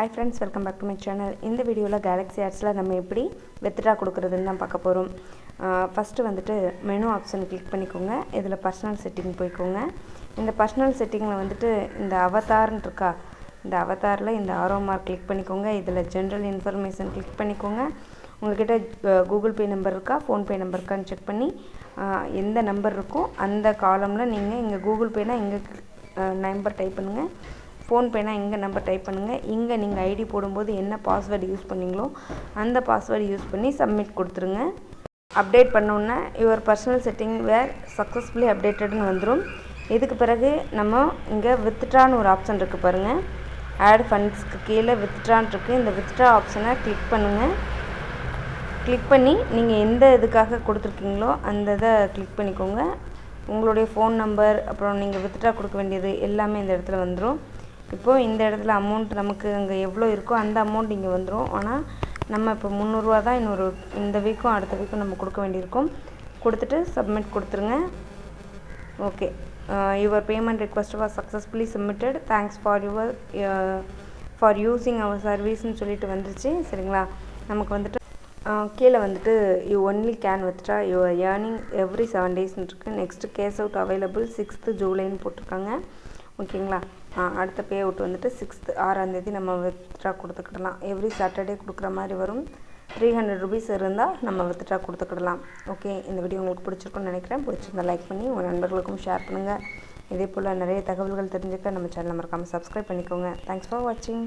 Hi friends, welcome back to my channel. இந்த வீடியோல Galaxy Adsல நம்ம எப்படி வித்ட்ரா கொடுக்கிறதுன்னு தான் பார்க்க போறோம். ஃபர்ஸ்ட் வந்துட்டு மெனு ஆப்ஷன் கிளிக் பண்ணிக்கோங்க. இதுல பர்சனல் செட்டிங் போய்க்கோங்க. இந்த பர்சனல் செட்டிங்ல வந்துட்டு இந்த அவதார்னு இருக்கா, இந்த அவதார்ல இந்த ஆரோ மார்க் கிளிக் பண்ணிக்கோங்க. இதுல ஜெனரல் இன்ஃபர்மேஷன் கிளிக் பண்ணிக்கோங்க. உங்ககிட்ட கூகுள் பே நம்பர் இருக்கா, ஃபோன் பே நம்பர் இருக்கான்னு செக் பண்ணி எந்த நம்பர் இருக்கோ அந்த காலம்ல நீங்க இங்க கூகுள் பேனா இங்க நம்பர் டைப் பண்ணுங்க. ஃபோன் பேனா இங்கே நம்பர் டைப் பண்ணுங்கள். இங்கே நீங்கள் ஐடி போடும்போது என்ன பாஸ்வேர்டு யூஸ் பண்ணீங்களோ அந்த பாஸ்வேர்டு யூஸ் பண்ணி சப்மிட் கொடுத்துருங்க. அப்டேட் பண்ணோன்னா your personal setting were successfully அப்டேட்டட்னு வந்துடும். இதுக்கு பிறகு நம்ம இங்கே வித்ட்ரான்னு ஒரு ஆப்ஷன் இருக்குது பாருங்கள். ஆட் ஃபண்ட்ஸ்க்கு கீழே வித்ட்ரான் இருக்குது. இந்த வித்ட்ரா ஆப்ஷனை கிளிக் பண்ணுங்கள். கிளிக் பண்ணி நீங்கள் எந்த இதுக்காக கொடுத்துருக்கீங்களோ அந்த இதை கிளிக் பண்ணிக்கோங்க. உங்களுடைய ஃபோன் நம்பர் அப்புறம் நீங்கள் வித்ட்ரா கொடுக்க வேண்டியது எல்லாமே இந்த இடத்துல வந்துடும். இப்போது இந்த இடத்துல அமௌண்ட் நமக்கு அங்கே எவ்வளோ இருக்கோ அந்த அமௌண்ட் இங்கே வந்துடும். ஆனால் நம்ம இப்போ 300 ரூபா தான் இந்த வீக்கும் அடுத்த வீக்கும் நம்ம கொடுக்க வேண்டியிருக்கும். கொடுத்துட்டு சப்மிட் கொடுத்துருங்க. Okay, your payment request was successfully submitted, thanks for using our சர்வீஸ்ன்னு சொல்லிட்டு வந்துருச்சு. சரிங்களா, நமக்கு வந்துட்டு கீழே வந்துட்டு you only can withdraw your earning every 7 டேஸ்ன்னு இருக்குது. Next cash out available 6th ஜூலைன்னு போட்டிருக்காங்க. ஓகேங்களா, அடுத்த பே அவுட் வந்துட்டு 6ஆம் தேதி நம்ம வித்ட்ரா கொடுத்துக்கிடலாம். எவ்ரி சாட்டர்டே கொடுக்குற மாதிரி வரும். 300 ருபீஸ் இருந்தால் நம்ம வித்ட்ரா கொடுத்துக்கிடலாம். ஓகே, இந்த வீடியோ உங்களுக்கு பிடிச்சிருக்குன்னு நினைக்கிறேன். பிடிச்சிருந்தா லைக் பண்ணி உங்கள் நண்பர்களுக்கும் ஷேர் பண்ணுங்கள். இதே போல் நிறைய தகவல்கள் தெரிஞ்சுக்க நம்ம சேனலை மறக்காமல் சப்ஸ்கிரைப் பண்ணிக்கோங்க. தேங்க்ஸ் ஃபார் வாட்சிங்.